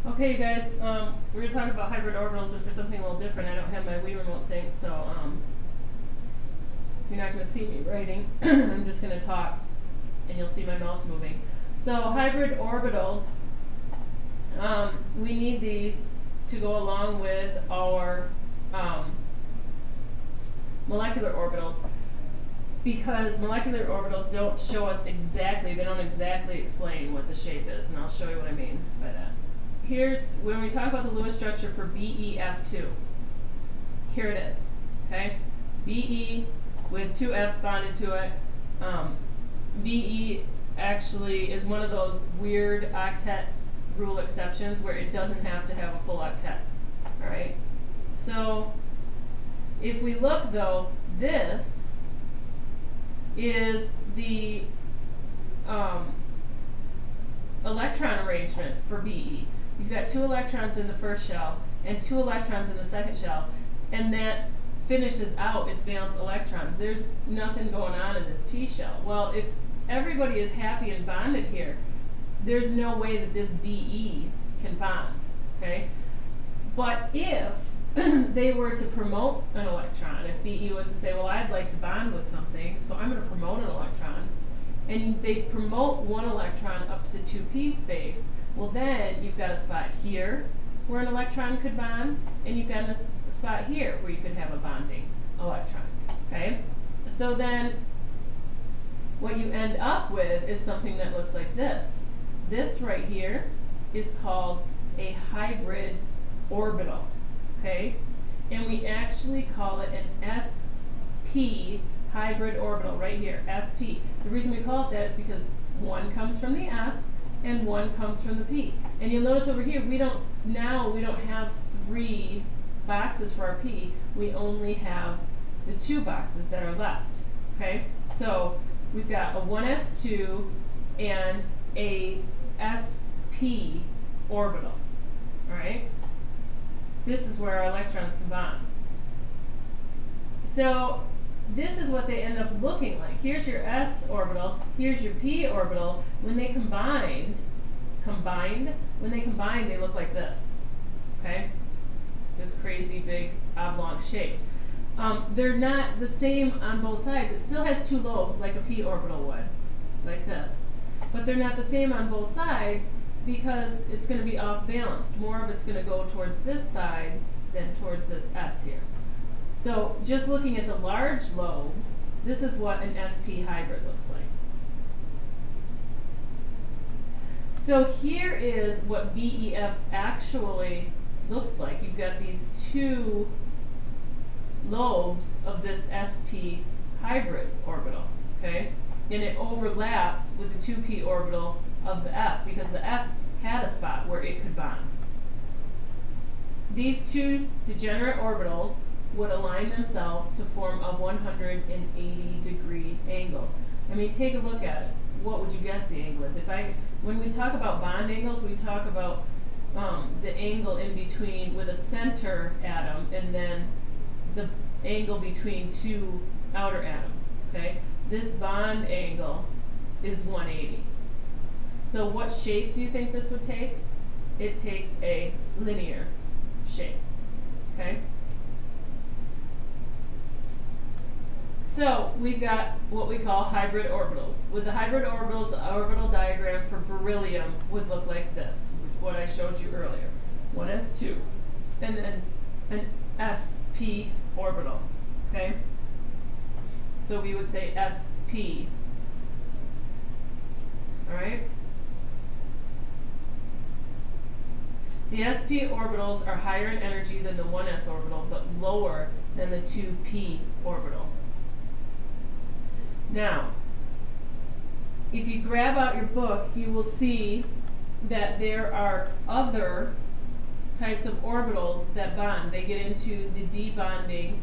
Okay, you guys, we're going to talk about hybrid orbitals, and for something a little different. I don't have my Wii remote synced, so you're not going to see me writing. I'm just going to talk, and you'll see my mouse moving. So hybrid orbitals, we need these to go along with our molecular orbitals, because molecular orbitals don't show us exactly, they don't exactly explain what the shape is, and I'll show you what I mean by that. Here's, when we talk about the Lewis structure for BeF2, here it is, okay? Be with two F's bonded to it. Be actually is one of those weird octet rule exceptions where it doesn't have to have a full octet, all right? So if we look though, this is the electron arrangement for Be. You've got 2 electrons in the first shell and 2 electrons in the second shell, and that finishes out its valence electrons. There's nothing going on in this P shell. Well, if everybody is happy and bonded here, there's no way that this Be can bond, okay? But if they were to promote an electron, if Be was to say, well, I'd like to bond with something, so I'm going to promote an electron, and they promote one electron up to the 2p space, well then you've got a spot here where an electron could bond, and you've got a spot here where you could have a bonding electron, okay? So then what you end up with is something that looks like this. This right here is called a hybrid orbital, okay? And we actually call it an sp hybrid orbital right here, sp. The reason we call it that is because one comes from the s and one comes from the p. And you'll notice over here we don't have 3 boxes for our p. We only have the 2 boxes that are left. Okay? So we've got a 1s2 and a sp orbital. Alright? This is where our electrons can bond. So this is what they end up looking like. Here's your s orbital, here's your p orbital. When they combine, they look like this. Okay? This crazy big oblong shape. They're not the same on both sides. It still has 2 lobes like a p orbital would, like this. But they're not the same on both sides because it's going to be off balanced. More of it's going to go towards this side than towards this s here. So just looking at the large lobes, this is what an sp hybrid looks like. So here is what BeF actually looks like. You've got these 2 lobes of this sp hybrid orbital, okay? And it overlaps with the 2p orbital of the F because the F had a spot where it could bond. These 2 degenerate orbitals would align themselves to form a 180-degree angle. I mean, take a look at it. What would you guess the angle is? When we talk about bond angles, we talk about the angle in between with a center atom and then the angle between 2 outer atoms. Okay? This bond angle is 180. So what shape do you think this would take? It takes a linear shape. Okay? So we've got what we call hybrid orbitals. With the hybrid orbitals, the orbital diagram for beryllium would look like this, which is what I showed you earlier. 1s2, and then an sp orbital. Okay? So we would say sp. Alright? The sp orbitals are higher in energy than the 1s orbital, but lower than the 2p orbital. Now, if you grab out your book, you will see that there are other types of orbitals that bond. They get into the D bonding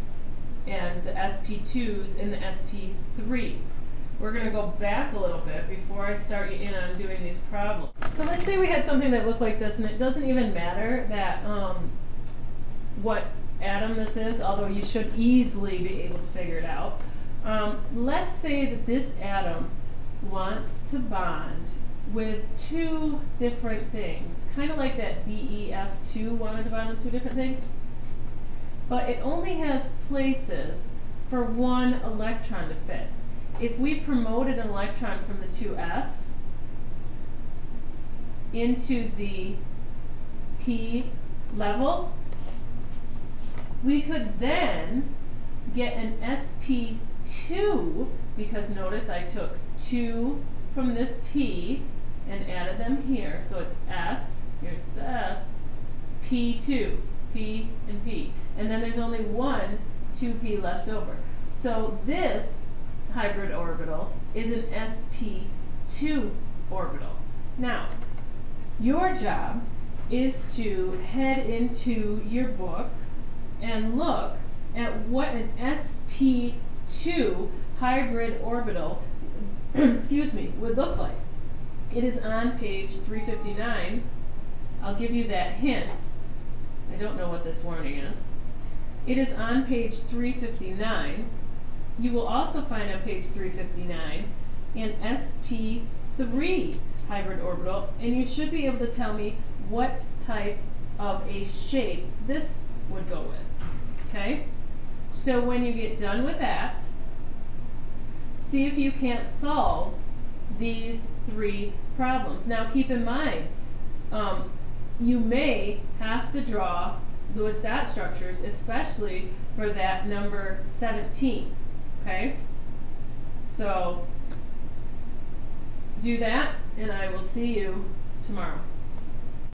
and the sp2s and the sp3s. We're going to go back a little bit before I start you in on doing these problems. So let's say we had something that looked like this, and it doesn't even matter that what atom this is, although you should easily be able to figure it out. Let's say that this atom wants to bond with two different things, kind of like that BEF2 wanted to bind with two different things, but it only has places for one electron to fit. If we promoted an electron from the 2s into the p level, we could then get an sp2, because notice I took 2 from this p and added them here, so it's s, here's the s, p2, p and p, and then there's only one 2p left over. So this hybrid orbital is an sp2 orbital. Now, your job is to head into your book and look at what an sp2 hybrid orbital excuse me, would look like. It is on page 359. I'll give you that hint. I don't know what this warning is. It is on page 359. You will also find on page 359 an sp3 hybrid orbital, and you should be able to tell me what type of a shape this would go with. Okay? So when you get done with that, see if you can't solve these three problems. Now keep in mind, you may have to draw Lewis dot structures, especially for that number 17. Okay? So do that, and I will see you tomorrow.